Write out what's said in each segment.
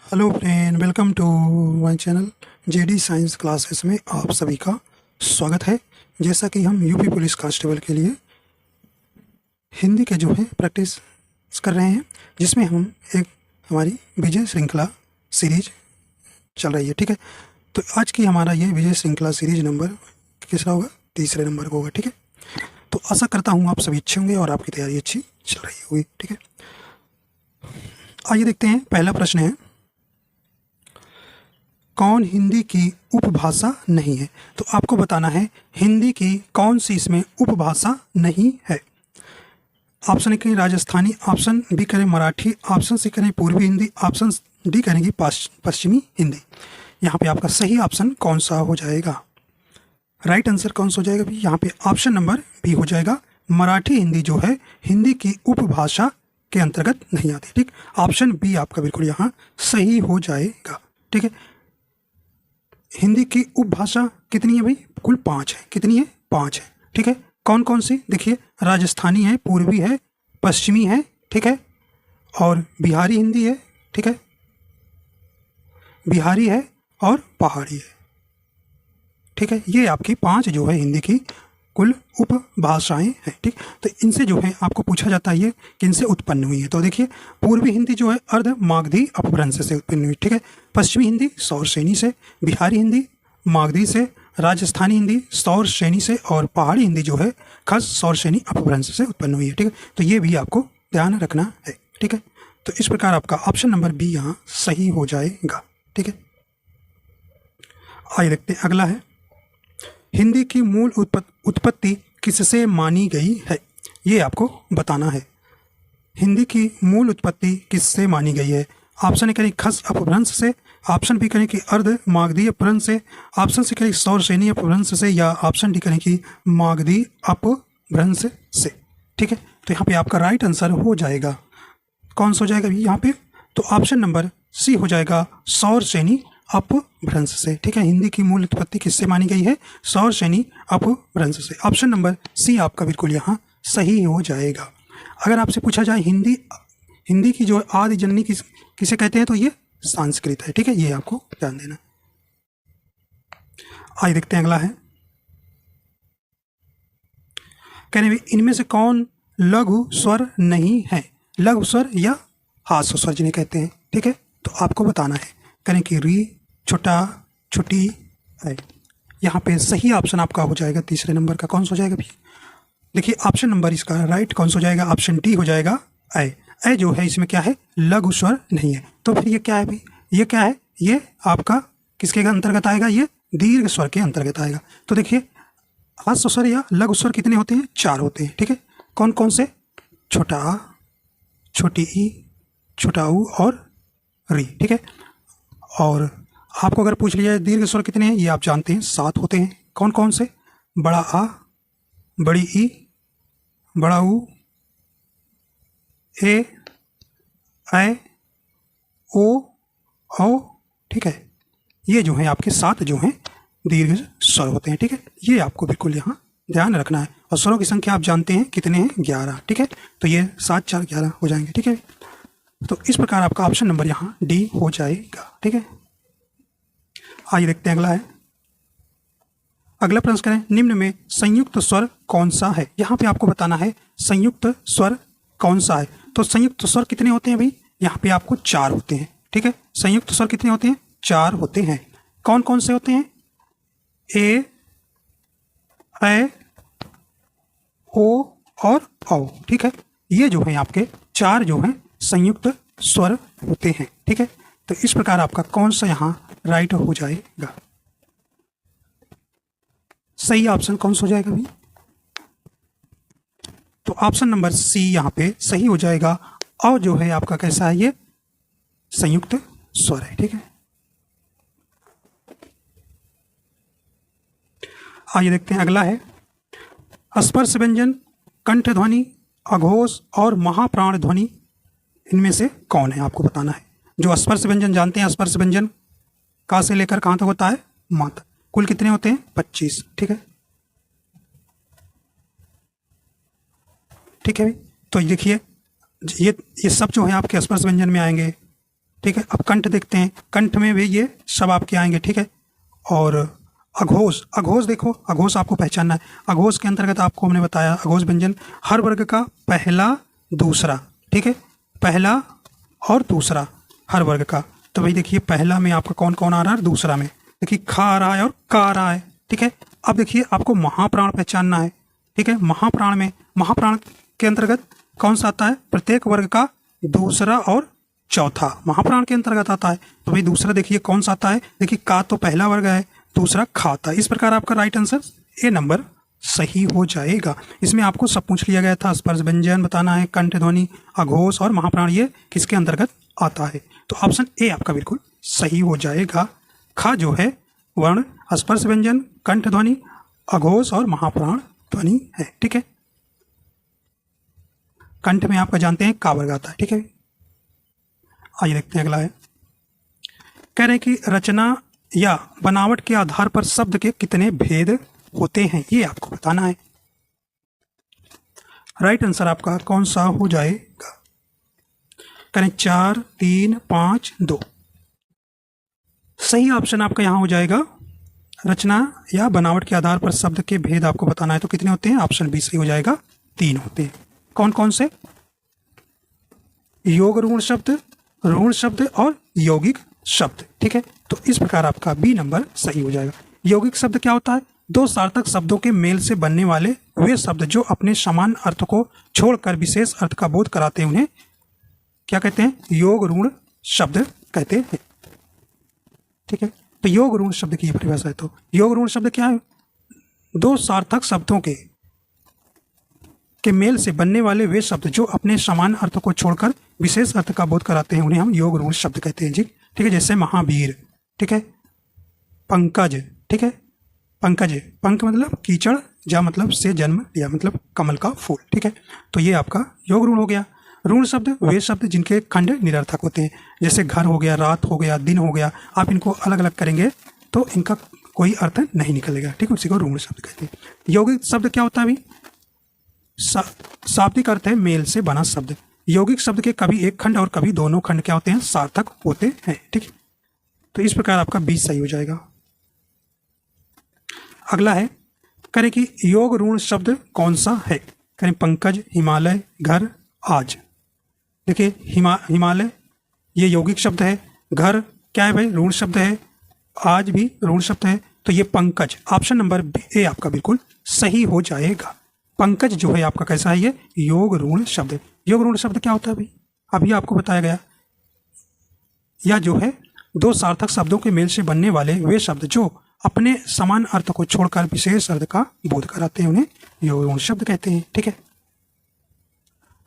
Hello friend, welcome to my channel JD science classes में आप सभी का स्वागत है। जैसा कि हम यूपी पुलिस कांस्टेबल के लिए हिंदी के जो है प्रैक्टिस कर रहे हैं, जिसमें हम एक हमारी विजय श्रृंखला सीरीज चल रही है। ठीक है, तो आज की हमारा ये विजय श्रृंखला सीरीज नंबर किसका होगा? तीसरे नंबर को होगा। ठीक है, तो आशा करता हूँ आप सभी अच्छे होंगे और आपकी तैयारी अच्छी चल रही होगी। ठीक है, आइए देखते हैं। पहला प्रश्न है, कौन हिंदी की उपभाषा नहीं है? तो आपको बताना है हिंदी की कौन सी इसमें उपभाषा नहीं है। ऑप्शन ए करें राजस्थानी, ऑप्शन बी करें मराठी, ऑप्शन सी करें पूर्वी हिंदी, ऑप्शन डी करेंगे पश्चिमी हिंदी। यहाँ पे आपका सही ऑप्शन कौन सा हो जाएगा? राइट आंसर कौन सा हो जाएगा भी? यहाँ पे ऑप्शन नंबर बी हो जाएगा। मराठी हिंदी जो है हिंदी की उपभाषा के अंतर्गत नहीं आती। ठीक, ऑप्शन बी आपका बिल्कुल यहाँ सही हो जाएगा। ठीक है, हिंदी की उपभाषा कितनी है भाई? कुल 5 है। कितनी है? 5 है। ठीक है, कौन कौन सी? देखिए, राजस्थानी है, पूर्वी है, पश्चिमी है, ठीक है, और बिहारी हिंदी है। ठीक है, बिहारी है और पहाड़ी है। ठीक है, ये आपकी 5 जो है हिंदी की कुल उपभाषाएं हैं। ठीक, तो इनसे जो है आपको पूछा जाता है ये कि इनसे उत्पन्न हुई है। तो देखिए, पूर्वी हिंदी जो है अर्ध मागधी अपभ्रंश से उत्पन्न हुई। ठीक है, पश्चिमी हिंदी सौर श्रेणी से, बिहारी हिंदी मागधी से, राजस्थानी हिंदी सौर श्रेणी से और पहाड़ी हिंदी जो है खस सौर श्रेणी अपभ्रंश से उत्पन्न हुई है। ठीक है, तो ये भी आपको ध्यान रखना है। ठीक है, तो इस प्रकार आपका ऑप्शन नंबर बी यहाँ सही हो जाएगा। ठीक है, आइए देखते हैं। अगला है, हिंदी की मूल उत्पत्ति किससे मानी गई है? ये आपको बताना है। हिंदी की मूल उत्पत्ति किससे मानी गई है? ऑप्शन ए करें खस अपभ्रंश से, ऑप्शन बी करें कि अर्ध मागधी अपभ्रंश से, ऑप्शन सी करें सौर श्रेणी अपभ्रंश से, या ऑप्शन डी करें कि मागधी अपभ्रंश से। ठीक है, तो यहाँ पे आपका राइट आंसर हो जाएगा। कौन सा हो जाएगा यहाँ पे? तो ऑप्शन नंबर सी हो जाएगा, सौर श्रेणी अपभ्रंश से। ठीक है, हिंदी की मूल उत्पत्ति किससे मानी गई है? सौर श्रेणी अपभ्रंश से। ऑप्शन नंबर सी आपका बिल्कुल यहाँ सही हो जाएगा। अगर आपसे पूछा जाए हिंदी की जो आदि जननी किसे कहते हैं, तो ये संस्कृत है। ठीक है, ये आपको ध्यान देना। आइए देखते हैं। अगला है, कहने इनमें से कौन लघु स्वर नहीं है? लघु स्वर या हास्य स्वर जिन्हें कहते हैं। ठीक है, तो आपको बताना है। करें कि री, छोटा, छोटी, है। यहाँ पे सही ऑप्शन आपका हो जाएगा तीसरे नंबर का। कौन सा हो जाएगा भी? देखिए, ऑप्शन नंबर इसका राइट कौन सा हो जाएगा? ऑप्शन डी हो जाएगा। ऐ जो है इसमें क्या है? लघु स्वर नहीं है। तो फिर ये क्या है भाई? ये क्या है? ये आपका किसके अंतर्गत आएगा? ये दीर्घ स्वर के अंतर्गत आएगा। तो देखिए, हास्य स्वर या लघु स्वर कितने होते हैं? 4 होते हैं। ठीक है, कौन कौन से? छोटा, छोटी ई, छोटा ऊ और री। ठीक है, और आपको अगर पूछ लिया दीर्घ स्वर कितने हैं, ये आप जानते हैं 7 होते हैं। कौन कौन से? बड़ा आ, बड़ी ई, बड़ा ऊ, ए, ऐ, ओ, औ। ठीक है, ये जो है आपके 7 जो हैं दीर्घ स्वर होते हैं। ठीक है, ये आपको बिल्कुल यहाँ ध्यान रखना है। और स्वरों की संख्या आप जानते हैं कितने हैं? 11। ठीक है, तो ये 7 4 11 हो जाएंगे। ठीक है, तो इस प्रकार आपका ऑप्शन नंबर यहाँ डी हो जाएगा। ठीक है, आइए देखते हैं। अगला है, अगला प्रश्न करें, निम्न में संयुक्त स्वर कौन सा है? यहाँ पे आपको बताना है संयुक्त स्वर कौन सा है। तो संयुक्त स्वर कितने होते हैं भाई? यहाँ पे आपको 4 होते हैं। ठीक है, संयुक्त स्वर कितने होते हैं? 4 होते हैं। कौन कौन से होते हैं? ए, ऐ, ओ और औ। ठीक है, ये जो है आपके 4 जो हैं संयुक्त स्वर होते हैं। ठीक है, तो इस प्रकार आपका कौन सा यहाँ राइट हो जाएगा? सही ऑप्शन कौन सा हो जाएगा भाई? तो ऑप्शन नंबर सी यहाँ पे सही हो जाएगा। और जो है आपका कैसा है? ये संयुक्त स्वर है। ठीक है, आइए देखते हैं। अगला है, स्पर्श व्यंजन, कंठ ध्वनि, अघोष और महाप्राण ध्वनि इनमें से कौन है? आपको बताना है। जो स्पर्श व्यंजन जानते हैं, स्पर्श व्यंजन कहाँ से लेकर कहाँ तक होता है? माँ तक। कुल कितने होते हैं? 25। ठीक है, ठीक है भाई। तो देखिए, ये सब जो है आपके स्पर्श व्यंजन में आएंगे। ठीक है। अब कंठ देखते हैं, कंठ में भी ये सब आपके आएंगे, ठीक है। और अघोष, अघोष देखो, अघोष आपको पहचानना है। अघोष के अंतर्गत आपको हमने बताया अघोष व्यंजन हर वर्ग का पहला दूसरा, ठीक है, पहला और दूसरा हर वर्ग का। तो भाई देखिए पहला में आपका कौन कौन आ रहा है, दूसरा में देखिए खा आ रहा है और का आ रहा है, ठीक है। अब देखिए आपको महाप्राण पहचानना है, ठीक है। महाप्राण में, महाप्राण के अंतर्गत कौन सा आता है, प्रत्येक वर्ग का दूसरा और चौथा महाप्राण के अंतर्गत आता है। तो भाई दूसरा देखिए कौन सा आता है, देखिए का तो पहला वर्ग है, दूसरा खाता। इस प्रकार आपका राइट आंसर ए नंबर सही हो जाएगा। इसमें आपको सब पूछ लिया गया था, स्पर्श व्यंजन बताना है, कंठ ध्वनि, अघोष और महाप्राण ये किसके अंतर्गत आता है। तो ऑप्शन ए आपका बिल्कुल सही हो जाएगा। खा जो है वर्ण, स्पर्श व्यंजन, कंठ ध्वनि, अघोष और महाप्राण ध्वनि है, ठीक है। कंठ में आपका जानते हैं का वर्ग आता है, ठीक है। आइए देखते हैं अगला है, कह रहे हैं कि रचना या बनावट के आधार पर शब्द के कितने भेद होते हैं, ये आपको बताना है। राइट आंसर आपका कौन सा हो जाएगा, करें 4, 3, 5, 2। सही ऑप्शन आपका यहां हो जाएगा, रचना या बनावट के आधार पर शब्द के भेद आपको बताना है। तो कितने होते हैं, ऑप्शन बी सही हो जाएगा, 3 होते हैं। कौन कौन से, योग ऋण शब्द, ऋण शब्द और यौगिक शब्द, ठीक है। तो इस प्रकार आपका बी नंबर सही हो जाएगा। यौगिक शब्द क्या होता है, दो सार्थक शब्दों के मेल से बनने वाले वे शब्द जो अपने समान अर्थ को छोड़कर विशेष अर्थ का बोध कराते हैं, उन्हें क्या कहते हैं, योग ऋण शब्द कहते हैं, ठीक है। तो योग ऋण शब्द की परिभाषा है, तो योग ऋण शब्द क्या है, दो सार्थक शब्दों के मेल से बनने वाले वे शब्द जो अपने समान अर्थ को छोड़कर विशेष अर्थ का बोध कराते हैं, उन्हें हम योग ऋण शब्द कहते हैं जी, ठीक है। जैसे महावीर, ठीक है, पंकज, ठीक है, पंकज, पंक मतलब कीचड़, जा मतलब से जन्म लिया, मतलब कमल का फूल, ठीक है। तो ये आपका योग ऋण हो गया। ऋण शब्द वे शब्द जिनके खंड निरर्थक होते हैं, जैसे घर हो गया, रात हो गया, दिन हो गया। आप इनको अलग अलग करेंगे तो इनका कोई अर्थ नहीं निकलेगा, ठीक है, उसी को ऋण शब्द कहते हैं। यौगिक शब्द क्या होता है भाई, शाब्दिक अर्थ है मेल से बना शब्द। यौगिक शब्द के कभी एक खंड और कभी दोनों खंड क्या होते हैं, सार्थक होते हैं, ठीक है। तो इस प्रकार आपका 20 सही हो जाएगा। अगला है, करें कि योग ऋण शब्द कौन सा है, करें पंकज, हिमालय, घर, आज। देखिए हिमालय ये यौगिक शब्द है, घर क्या है भाई, ऋण शब्द है, आज भी ऋण शब्द है। तो ये पंकज, ऑप्शन नंबर ए आपका बिल्कुल सही हो जाएगा। पंकज जो है आपका कैसा है, ये योग ऋण शब्द है। योग ऋण शब्द क्या होता है भाई, अभी आपको बताया गया, या जो है दो सार्थक शब्दों के मेल से बनने वाले वे शब्द जो अपने समान अर्थ को छोड़कर विशेष अर्थ का बोध कराते हैं, उन्हें योग ऋण शब्द कहते हैं, ठीक है।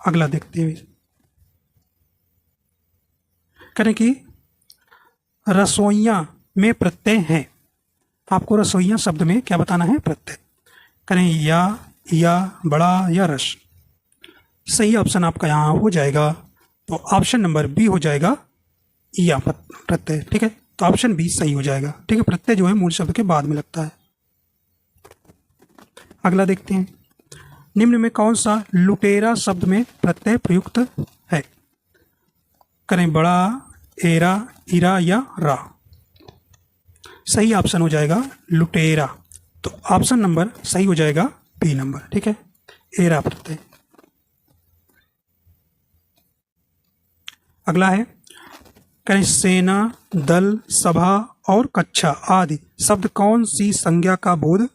अगला देखते हैं, करें कि रसोइया में प्रत्यय है। आपको रसोइया शब्द में क्या बताना है, प्रत्यय। करें या बड़ा या रस। सही ऑप्शन आपका यहाँ हो जाएगा, तो ऑप्शन नंबर बी हो जाएगा, या प्रत्यय, ठीक है। तो ऑप्शन बी सही हो जाएगा, ठीक है। प्रत्यय जो है मूल शब्द के बाद में लगता है। अगला देखते हैं, निम्न में कौन सा लुटेरा शब्द में प्रत्यय प्रयुक्त है, करें बड़ा, एरा, इरा या रा। सही ऑप्शन हो जाएगा लुटेरा, तो ऑप्शन नंबर सही हो जाएगा बी नंबर, ठीक है, एरा प्रत्यय। अगला है, करें सेना, दल, सभा और कक्षा आदि शब्द कौन सी संज्ञा का बोध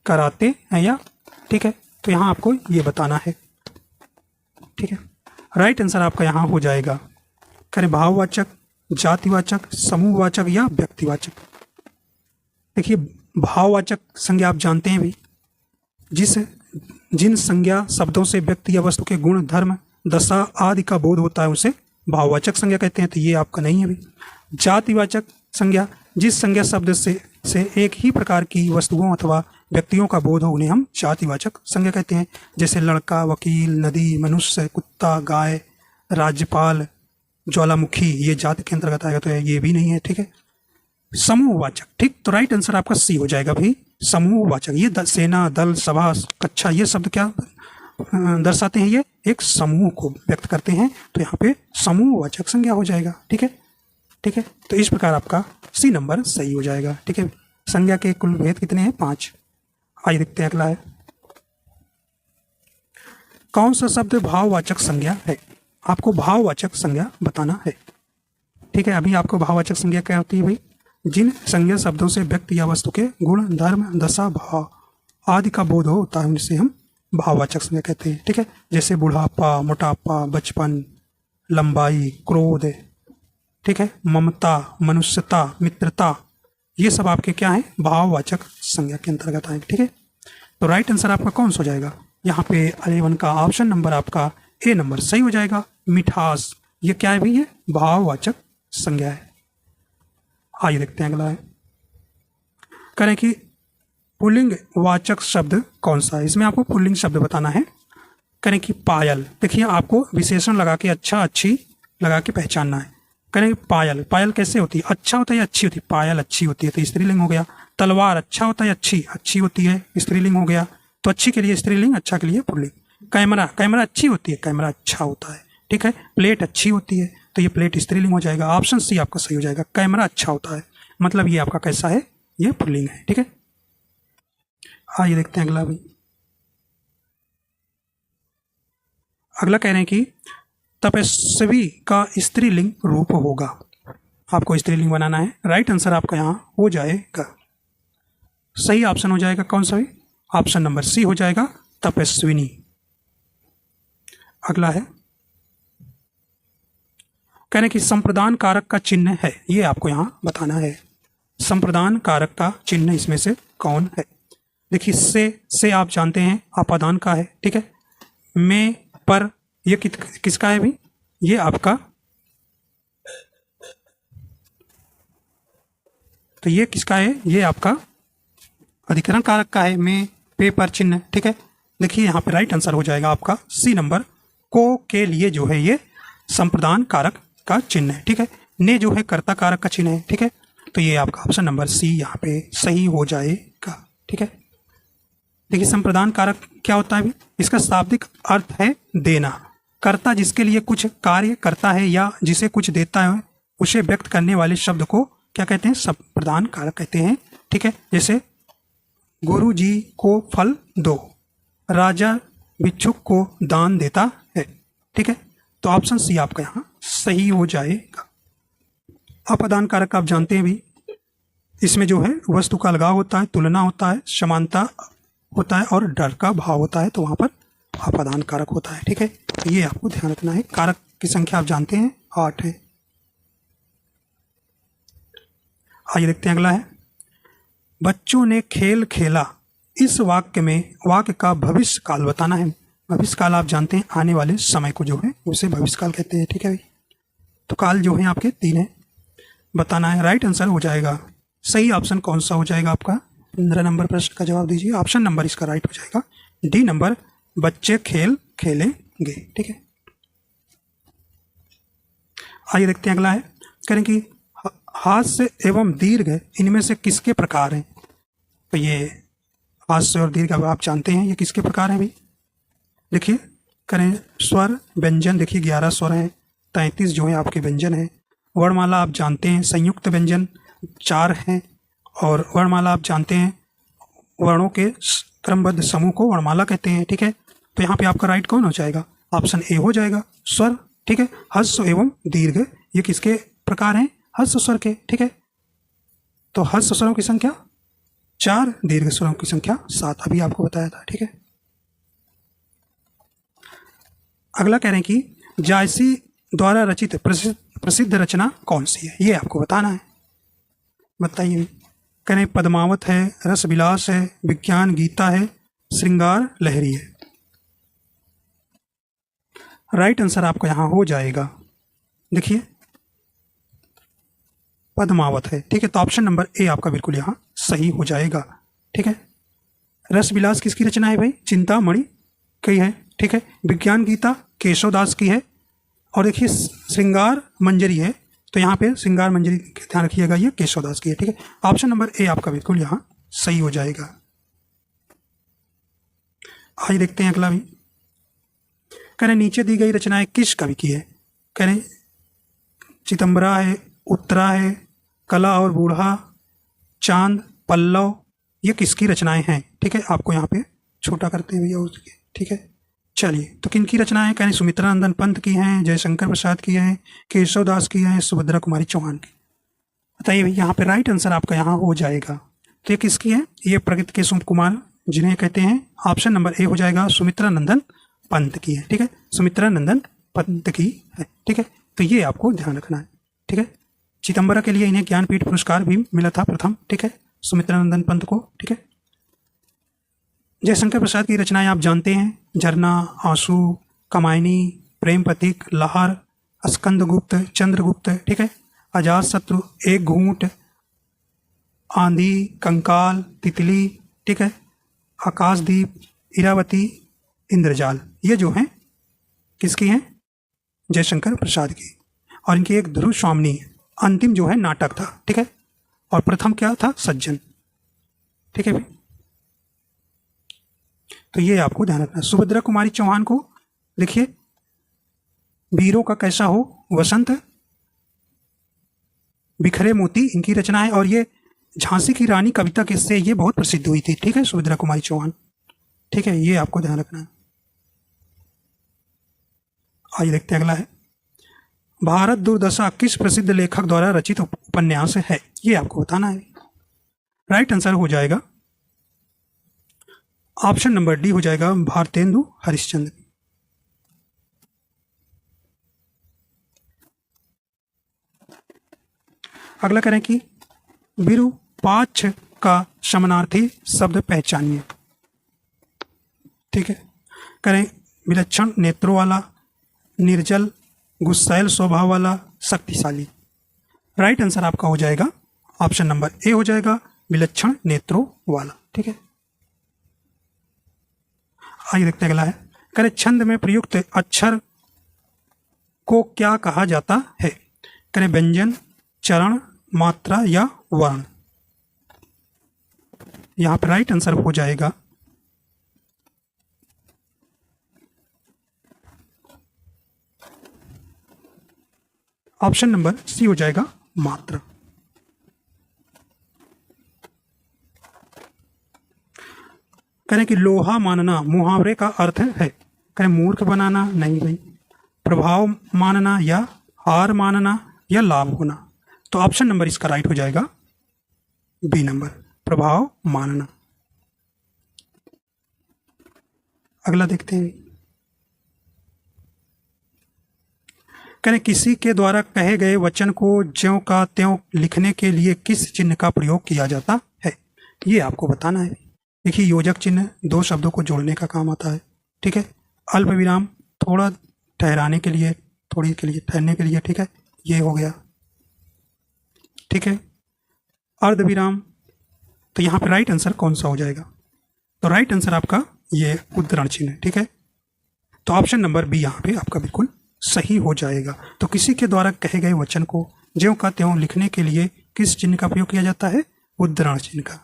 कराते हैं, या, ठीक है। तो यहाँ आपको ये बताना है, ठीक है। राइट आंसर आपका यहाँ हो जाएगा, करें भाववाचक, जातिवाचक, समूहवाचक या व्यक्तिवाचक। देखिए भाववाचक संज्ञा आप जानते हैं भी, जिन संज्ञा शब्दों से व्यक्ति या वस्तु के गुण, धर्म, दशा आदि का बोध होता है उसे भाववाचक संज्ञा कहते हैं। तो ये आपका नहीं है भी। जातिवाचक संज्ञा, जिस संज्ञा शब्द से एक ही प्रकार की वस्तुओं अथवा व्यक्तियों का बोध हो, उन्हें हम जातिवाचक संज्ञा कहते हैं। जैसे लड़का, वकील, नदी, मनुष्य, कुत्ता, गाय, राज्यपाल, ज्वालामुखी, ये जाति के अंतर्गत आएगा, तो ये भी नहीं है, ठीक है। समूहवाचक, ठीक, तो राइट आंसर आपका सी हो जाएगा भाई, समूहवाचक। ये सेना, दल, सभा, कक्षा, ये शब्द क्या दर्शाते हैं, ये एक समूह को व्यक्त करते हैं, तो यहाँ पे समूहवाचक संज्ञा हो जाएगा, ठीक है। ठीक है। तो इस प्रकार आपका सी नंबर सही हो जाएगा, ठीक है। संज्ञा के कुल भेद कितने हैं? 5। आइए देखते हैं अगला है, कौन सा शब्द भाववाचक संज्ञा है? आपको भाववाचक संज्ञा बताना है, ठीक है। अभी आपको भाववाचक संज्ञा क्या होती है भाई? जिन संज्ञा शब्दों से व्यक्ति या वस्तु के गुण, धर्म, दशा, भाव आदि का बोध होता है उनसे हम भाववाचक संज्ञा कहते हैं, ठीक है। जैसे बुढ़ापा, मोटापा, बचपन, लंबाई, क्रोध, ठीक है, ममता, मनुष्यता, मित्रता, ये सब आपके क्या है? भाववाचक संज्ञा के अंतर्गत आएंगे, ठीक है। तो राइट आंसर आपका कौन सा हो जाएगा? यहाँ पे 11 का ऑप्शन नंबर आपका ए नंबर सही हो जाएगा। मिठास, ये क्या है भाई? ये भाववाचक संज्ञा है। आइए देखते हैं अगला है, करें कि पुल्लिंग वाचक शब्द कौन सा है? इसमें आपको पुल्लिंग शब्द बताना है। करें कि पायल, देखिए आपको विशेषण लगा के अच्छा, अच्छी लगा के पहचानना है। करें पायल, पायल कैसे होती है? अच्छा होता है या अच्छी होती है? पायल अच्छी होती है तो स्त्रीलिंग हो गया। तलवार अच्छा होता है, अच्छी अच्छी होती है, स्त्रीलिंग हो गया। तो अच्छी के लिए स्त्रीलिंग, अच्छा के लिए पुल्लिंग। कैमरा, कैमरा अच्छी होती है, कैमरा अच्छा होता है, ठीक है। प्लेट अच्छी होती है तो ये प्लेट स्त्रीलिंग हो जाएगा। ऑप्शन सी आपका सही हो जाएगा, कैमरा अच्छा होता है, मतलब ये आपका कैसा है? ये पुल्लिंग है, ठीक है। आइए देखते हैं अगला भी। अगला कह रहे हैं कि तपस्वी का स्त्रीलिंग रूप होगा। आपको स्त्रीलिंग बनाना है। राइट आंसर आपका यहाँ हो जाएगा, सही ऑप्शन हो जाएगा कौन सा भी? ऑप्शन नंबर सी हो जाएगा, तपस्विनी। अगला है, कह रहे हैं कि संप्रदान कारक का चिन्ह है, ये आपको यहाँ बताना है। संप्रदान कारक का चिन्ह इसमें से कौन है? देखिए से आप जानते हैं आपादान का है, ठीक है। में, पर, ये किसका है भाई? ये आपका, तो ये किसका है? ये आपका अधिकरण कारक का है, में, पे, पर चिन्ह, ठीक है। देखिए यहाँ पे राइट आंसर हो जाएगा आपका सी नंबर, को के लिए जो है ये संप्रदान कारक का चिन्ह है, ठीक है। ने जो है कर्ता कारक का चिन्ह है, ठीक है। तो ये आपका ऑप्शन नंबर सी यहाँ पे सही हो जाएगा, ठीक है। देखिए संप्रदान कारक क्या होता है भी? इसका शाब्दिक अर्थ है देना। कर्ता जिसके लिए कुछ कार्य करता है या जिसे कुछ देता है उसे व्यक्त करने वाले शब्द को क्या कहते हैं? संप्रदान कारक कहते हैं, ठीक है। जैसे गुरु जी को फल दो, राजा भिक्षुक को दान देता है, ठीक है। तो ऑप्शन सी आपका यहाँ सही हो जाएगा। अपादान कारक आप जानते हैं भी, इसमें जो है वस्तु का अलगाव होता है, तुलना होता है, समानता होता है और डर का भाव होता है, तो वहाँ पर अपादान कारक होता है, ठीक है। तो ये आपको ध्यान रखना है। कारक की संख्या आप जानते हैं 8 है। आइए देखते हैं अगला है, बच्चों ने खेल खेला, इस वाक्य में वाक्य का भविष्य काल बताना है। भविष्य काल आप जानते हैं आने वाले समय को जो है उसे भविष्य काल कहते हैं, ठीक है भाई। तो काल जो है आपके 3 है, बताना है। राइट आंसर हो जाएगा, सही ऑप्शन कौन सा हो जाएगा आपका? 15 नंबर प्रश्न का जवाब दीजिए। ऑप्शन नंबर इसका राइट हो जाएगा डी नंबर, बच्चे खेल खेलेंगे, ठीक है। आइए देखते हैं अगला है, करें कि हास्य एवं दीर्घ इनमें से किसके प्रकार हैं? तो ये हास्य और दीर्घ आप जानते हैं ये किसके प्रकार हैं भाई? देखिए करें स्वर व्यंजन, देखिए 11 स्वर हैं, 33 जो है आपके व्यंजन हैं। वर्णमाला आप जानते हैं संयुक्त व्यंजन 4 हैं, और वर्णमाला आप जानते हैं वर्णों के क्रमबद्ध समूह को वर्णमाला कहते हैं, ठीक है। तो यहाँ पे आपका राइट कौन हो जाएगा? ऑप्शन ए हो जाएगा, स्वर, ठीक है। हस्व एवं दीर्घ ये किसके प्रकार हैं? हस्व स्वर के, ठीक है। तो हस्व स्वरों की संख्या 4, दीर्घ स्वरों की संख्या 7, अभी आपको बताया था, ठीक है। अगला कह रहे हैं कि जायसी द्वारा रचित प्रसिद्ध रचना कौन सी है? ये आपको बताना है, बताइए। कह रहे हैं पद्मावत है, रस विलास है, विज्ञान गीता है, श्रृंगार लहरी है। राइट आंसर आपका यहाँ हो जाएगा, देखिए पद्मावत है, ठीक है। तो ऑप्शन नंबर ए आपका बिल्कुल यहाँ सही हो जाएगा, ठीक है। रस विलास किसकी रचना है भाई? चिंतामणि की है, ठीक है। विज्ञान गीता केशवदास की है, और देखिए श्रृंगार मंजरी है, तो यहाँ पे श्रृंगार मंजरी ध्यान रखिएगा ये केशवदास की है, ठीक है। ऑप्शन नंबर ए आपका बिल्कुल यहाँ सही हो जाएगा। आइए देखते हैं अगला भी, कह रहे नीचे दी गई रचनाएं किस कवि की है? कह रहे चिदंबरा है, उत्तरा है, कला और बूढ़ा, चांद, पल्लव, ये किसकी रचनाएं हैं? ठीक है, आपको यहाँ पे छोटा करते हैं भैया उसके। ठीक है, चलिए, तो किन की रचनाएं? कहीं सुमित्रा नंदन पंत की हैं, जयशंकर प्रसाद की हैं, केशव दास की हैं, सुभद्रा कुमारी चौहान की। बताइए भैया, यहाँ पे राइट आंसर आपका यहाँ हो जाएगा। तो ये किसकी है? ये प्रगति के सुम कुमार जिन्हें कहते हैं, ऑप्शन नंबर ए हो जाएगा, सुमित्रा नंदन पंत की है। ठीक है, सुमित्रा नंदन पंत की है। ठीक है, तो ये आपको ध्यान रखना है। ठीक है, चिदम्बरा के लिए इन्हें ज्ञानपीठ पुरस्कार भी मिला था प्रथम। ठीक है, सुमित्रा नंदन पंत को। ठीक है, जयशंकर प्रसाद की रचनाएं आप जानते हैं, झरना, आंसू, कमायनी, प्रेम प्रतीक, लहर, स्कंदगुप्त, चंद्रगुप्त। ठीक है, अजातशत्रु, एक घूंट, आंधी, कंकाल, तितली। ठीक है, आकाशदीप, इरावती, इंद्रजाल, ये जो हैं किसकी हैं? जयशंकर प्रसाद की। और इनकी एक ध्रुव स्वामिनी अंतिम जो है नाटक था। ठीक है, और प्रथम क्या था? सज्जन। ठीक है भाई, तो ये आपको ध्यान रखना। सुभद्रा कुमारी चौहान को लिखिए, वीरों का कैसा हो, वसंत, बिखरे मोती, इनकी रचना है। और ये झांसी की रानी कविता किससे ये बहुत प्रसिद्ध हुई थी। ठीक है, सुभद्रा कुमारी चौहान। ठीक है, ये आपको ध्यान रखना है। आइए देखते हैं, अगला है, भारत दुर्दशा किस प्रसिद्ध लेखक द्वारा रचित उपन्यास है? ये आपको बताना है। राइट आंसर हो जाएगा ऑप्शन नंबर डी हो जाएगा, भारतेंदु हरिश्चंद्र। अगला करें कि विरूपाक्ष का समानार्थी शब्द पहचानिए। ठीक है, करें विलक्षण नेत्रों वाला, निर्जल, गुस्सैल स्वभाव वाला, शक्तिशाली। राइट आंसर आपका हो जाएगा ऑप्शन नंबर ए हो जाएगा, विलक्षण नेत्रों वाला। ठीक है, आइए देखते हैं, अगला है, करें छंद में प्रयुक्त अक्षर को क्या कहा जाता है? करें व्यंजन, चरण, मात्रा या वर्ण। यहां पर राइट आंसर हो जाएगा ऑप्शन नंबर सी हो जाएगा, मात्रा। करें कि लोहा मानना मुहावरे का अर्थ है? करें मूर्ख बनाना, नहीं भाई, प्रभाव मानना या हार मानना या लाभ होना। तो ऑप्शन नंबर इसका राइट हो जाएगा बी नंबर, प्रभाव मानना। अगला देखते हैं, करें किसी के द्वारा कहे गए वचन को ज्यों का त्यों लिखने के लिए किस चिन्ह का प्रयोग किया जाता है? ये आपको बताना है। देखिए, योजक चिन्ह दो शब्दों को जोड़ने का काम आता है। ठीक है, अल्प विराम थोड़ा ठहराने के लिए, थोड़ी के लिए, ठहरने के लिए। ठीक है, ये हो गया। ठीक है, अर्ध विराम, तो यहाँ पे राइट आंसर कौन सा हो जाएगा? तो राइट आंसर आपका ये उद्धरण चिन्ह। ठीक है, तो ऑप्शन नंबर बी यहाँ पे आपका बिल्कुल सही हो जाएगा। तो किसी के द्वारा कहे गए वचन को ज्यों का त्यों लिखने के लिए किस चिन्ह का प्रयोग किया जाता है? उद्धरण चिन्ह का।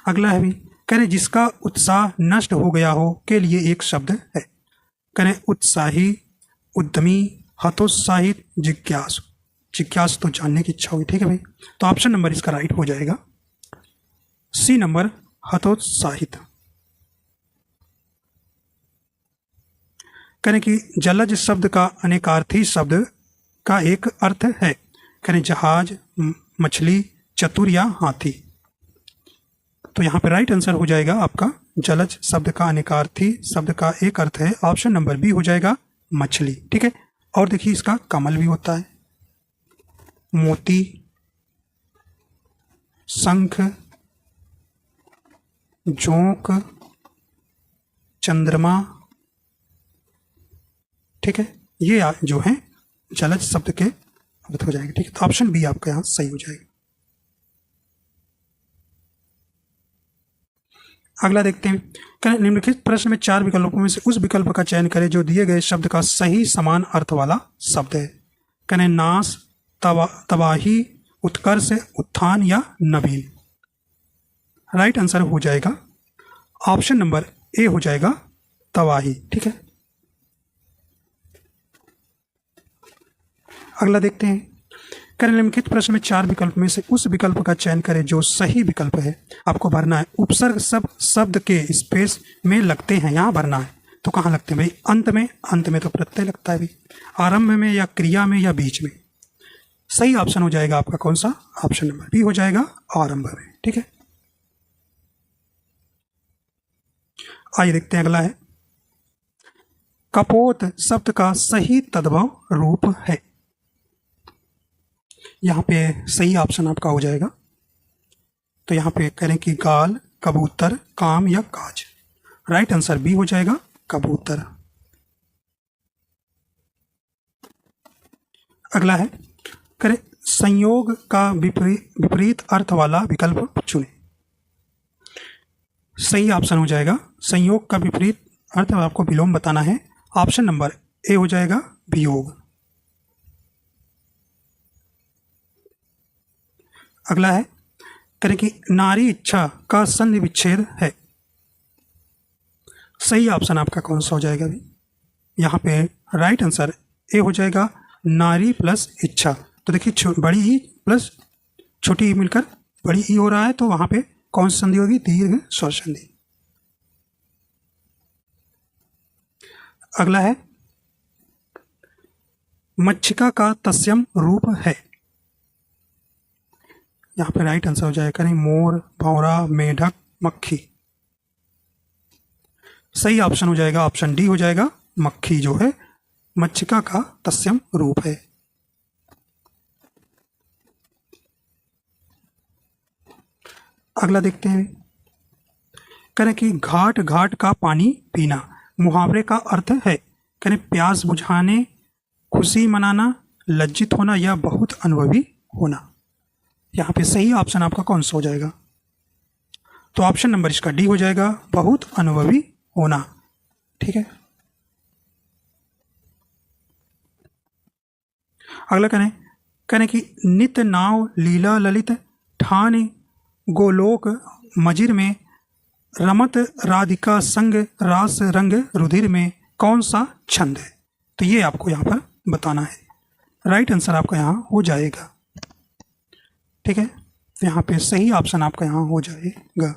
अगला है भी, करें जिसका उत्साह नष्ट हो गया हो के लिए एक शब्द है। करें उत्साही, उद्यमी, हतोत्साहित, जिज्ञासु। जिज्ञासु तो जानने की इच्छा हुई। ठीक है भाई, तो ऑप्शन नंबर इसका राइट हो जाएगा सी नंबर, हतोत्साहित। करें कि जलज शब्द का अनेकार्थी शब्द का एक अर्थ है। करें जहाज, मछली, चतुर या हाथी। तो यहाँ पे राइट आंसर हो जाएगा आपका जलज शब्द का अनेकार्थी शब्द का एक अर्थ है, ऑप्शन नंबर बी हो जाएगा, मछली। ठीक है, और देखिए इसका कमल भी होता है, मोती, शंख, जोंक, चंद्रमा। ठीक है, ये जो है जलज शब्द के अर्थ हो जाएंगे। ठीक है, तो ऑप्शन बी आपका यहाँ सही हो जाएगा। अगला देखते हैं, निम्नलिखित प्रश्न में 4 विकल्पों में से उस विकल्प का चयन करें जो दिए गए शब्द का सही समान अर्थ वाला शब्द है। करें नाश, तबाही, उत्कर्ष, उत्थान या नवीन। राइट आंसर हो जाएगा ऑप्शन नंबर ए हो जाएगा, तबाही। ठीक है, अगला देखते हैं। करें निम्नलिखित प्रश्न में 4 विकल्प में से उस विकल्प का चयन करें जो सही विकल्प है। आपको भरना है उपसर्ग सब शब्द के स्पेस में लगते हैं, यहाँ भरना है। तो कहाँ लगते हैं भाई? अंत में तो प्रत्यय लगता है भाई। आरंभ में या क्रिया में या बीच में। सही ऑप्शन हो जाएगा आपका कौन सा? ऑप्शन नंबर बी हो जाएगा, आरंभ में। ठीक है, आइए देखते हैं अगला है। कपोत शब्द का सही तद्भव रूप है। यहाँ पे सही ऑप्शन आपका हो जाएगा, तो यहाँ पे करें कि गाल, कबूतर, काम या काज। राइट आंसर बी हो जाएगा, कबूतर। अगला है, करें संयोग का विपरीत अर्थ वाला विकल्प चुने। सही ऑप्शन हो जाएगा संयोग का विपरीत अर्थ आपको विलोम बताना है। ऑप्शन नंबर ए हो जाएगा, वियोग। अगला है, करें कि नारी इच्छा का संधि विच्छेद है। सही ऑप्शन आपका कौन सा हो जाएगा भाई? यहाँ पे राइट आंसर ए हो जाएगा, नारी प्लस इच्छा। तो देखिए बड़ी ई प्लस छोटी ई मिलकर बड़ी ई हो रहा है, तो वहाँ पे कौन सी संधि होगी? दीर्घ स्वर संधि। अगला है, मच्छिका का तत्सम रूप है। यहाँ पे राइट आंसर हो जाएगा नहीं, मोर, भौरा, मेढक, मक्खी। सही ऑप्शन हो जाएगा ऑप्शन डी हो जाएगा, मक्खी जो है मच्छिका का तत्सम रूप है। अगला देखते हैं, करें कि घाट घाट का पानी पीना। मुहावरे का अर्थ है, करें प्यास बुझाने, खुशी मनाना, लज्जित होना या बहुत अनुभवी होना। यहाँ पे सही ऑप्शन आपका कौन सा हो जाएगा? तो ऑप्शन नंबर इसका डी हो जाएगा, बहुत अनुभवी होना। ठीक है, अगला करें कि नित नाव लीला ललित ठान गोलोक मजिर में रमत राधिका संग रास रंग रुधिर में कौन सा छंद है। तो ये आपको यहाँ पर बताना है। राइट आंसर आपका यहाँ हो जाएगा। ठीक है, यहाँ पे सही ऑप्शन आपका यहाँ हो जाएगा।